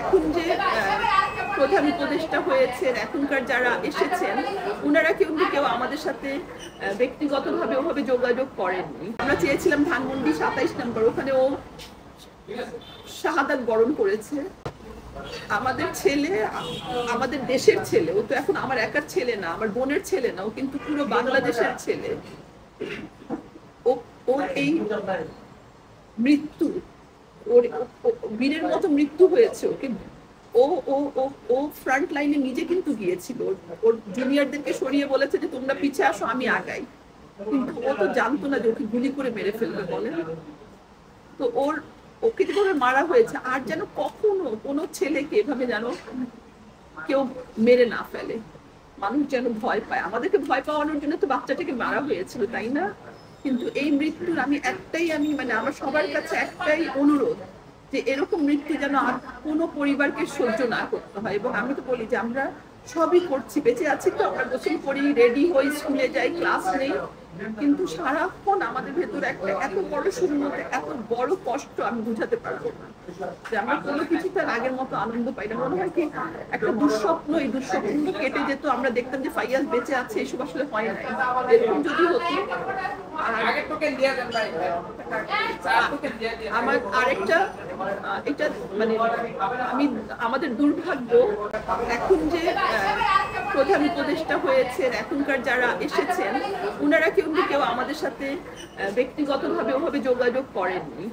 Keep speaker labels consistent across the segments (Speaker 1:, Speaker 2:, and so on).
Speaker 1: এখন যে প্রধান উপদেষ্টা হয়েছেন, এখনকার যারা এসেছেন, ওনারা কেউ আমাদের সাথে ব্যক্তিগতভাবে ওভাবে যোগাযোগ করেননি। আমরা চেয়েছিলাম ধানমন্ডি 27 নম্বর, ওখানে ও শাহাদাত বরণ করেছে। আমাদের ছেলে, আমাদের দেশের ছেলে, ও তো এখন আমার একার ছেলে না, আমার বোনের ছেলে না, ও কিন্তু পুরো বাংলাদেশের ছেলে। ওর এই মৃত্যু, ওর বীরের মতো মৃত্যু হয়েছে। ওকে ও ও ও ও ফ্রন্ট লাইনে নিজে কিন্তু গিয়েছিল, ওর জুনিয়রদেরকে সরিয়ে বলেছে যে তোমরা পিছে আসো, আমি আগাই। কিন্তু ও তো জানতো না যে ওকে গুলি করে মেরে ফেলবে বলে। তো ওকে যেভাবে মারা হয়েছে, আর যেন কখনো কোনো ছেলেকে এভাবে যেন কেউ মেরে না ফেলে, মানুষ যেন ভয় পায়। আমাদেরকে ভয় পাওয়ানোর জন্য তো বাচ্চাটাকে মারা হয়েছিল, তাই না? কিন্তু এই মৃত্যুর আমি মানে আমার সবার কাছে একটাই অনুরোধ যে এরকম মৃত্যু যেন আর কোনো পরিবারকে সহ্য না করতে হয়। এবং আমি তো বলি যে আমরা সবই করছি, বেঁচে আছি তো, আমরা গোসল করি, রেডি হই, স্কুলে যাই, ক্লাস নেই, কিন্তু সারাক্ষণ আমাদের ভেতরে একটা এত বড় শূন্যতা, এত বড় কষ্ট আমি বুঝাতে পারবো না যে আমরা কোনো কিছু তার আগের মতো আনন্দ পাই না। মনে হয় কি একটা দুঃস্বপ্ন, এই দুঃস্বপ্ন কেটে যেত, আমরা দেখতাম যে ফাইয়াজ বেঁচে আছে, এসব আসলে হয় নাই। এরকম যদি হতো। আমার আরেকটা, এটা মানে আমাদের দুর্ভাগ্য, এখন যে প্রধান উপদেষ্টা হয়েছেন, এখনকার যারা এসেছেন, ওনারা কেউ আমাদের সাথে ব্যক্তিগতভাবে ওভাবে যোগাযোগ করেননি।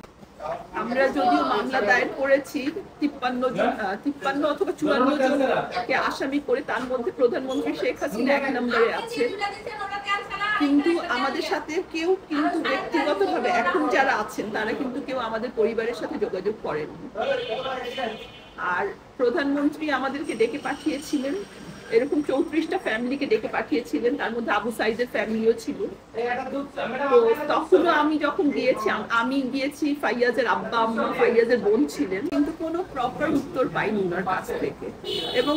Speaker 1: আমরা যদিও মামলা দায়ের করেছি 53 অথবা 54 জনকে আসামি করে, তার মধ্যে প্রধানমন্ত্রী শেখ হাসিনা 1 নম্বরে আছেন, কিন্তু আমাদের সাথে কেউ কিন্তু ব্যক্তিগতভাবে এখন যারা আছেন তারা কিন্তু কেউ আমাদের পরিবারের সাথে যোগাযোগ করেননি। আর প্রধানমন্ত্রী আমাদেরকে ডেকে পাঠিয়েছিলেন, এরকম 34টা ফ্যামিলিকে ডেকে পাঠিয়েছিলেন, তার মধ্যে আবু সাইদের ফ্যামিলিও ছিল। তো তখনও আমি যখন গিয়েছি, আমি গিয়েছি, ফাইয়াজের আব্বা আম্মা, ফাইয়াজের বোন ছিলেন, কিন্তু কোনো প্রপার উত্তর পাইনি ওনার কাছ থেকে। এবং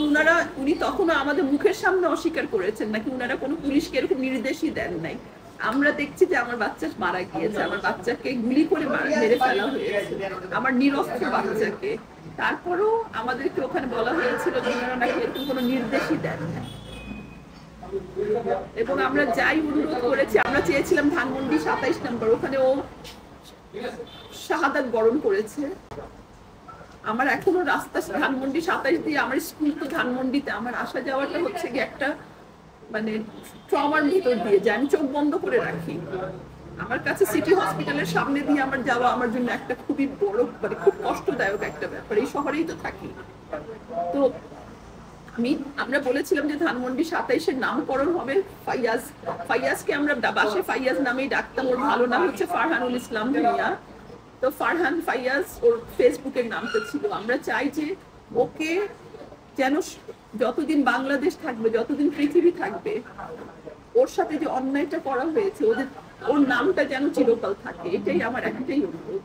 Speaker 1: উনি তখনও আমাদের মুখের সামনে অস্বীকার করেছেন নাকি ওনারা কোনো পুলিশকে এরকম নির্দেশই দেন নাই। আমরা দেখছি যে আমার বাচ্চা মারা গিয়েছে, আমার বাচ্চাকে গুলি করে মেরে ফেলা হয়েছে, আমার নিরস্ত্র বাচ্চাকে। তারপরও আমাদেরকে ওখানে বলা হয়েছিল যে ওনারা নাকি এরকম কোনো নির্দেশই দেন না। এবং আমরা যাই অনুরোধ করেছি, আমরা চেয়েছিলাম ধানমন্ডি 27 নম্বর, ওখানে ও শাহাদাত বরণ করেছে। আমার এখনো রাস্তা ধানমন্ডি 27 দিয়ে, আমার স্কুল তো ধানমন্ডিতে, আমার আসা যাওয়াটা হচ্ছে কি একটা মানে ট্রমার ভিতর দিয়ে যায়, আমি চোখ বন্ধ করে রাখি। আমার কাছে সিটি হসপিটালের সামনে দিয়ে আমার যাওয়া আমার জন্য একটা খুবই বড়, মানে খুব কষ্টদায়ক একটা ব্যাপার। এই শহরেই তো থাকি। তো আমরা বলেছিলাম যে ধানমন্ডি 27-এর নামকরণ হবে ফাইয়াজকে আমরা বাসে ফাইয়াজ নামেই ডাকতাম, ওর ভালো নাম হচ্ছে ফারহানুল ইসলাম ভুঁইয়া। তো ফারহান ফাইয়াজ ওর ফেসবুকের নামটা ছিল। আমরা চাই যে ওকে যেন যতদিন বাংলাদেশ থাকবে, যতদিন পৃথিবী থাকবে, ওর সাথে যে অন্যায়টা করা হয়েছে, ওর নামটা যেন চিরকাল থাকে, এটাই আমার একটাই অনুরোধ।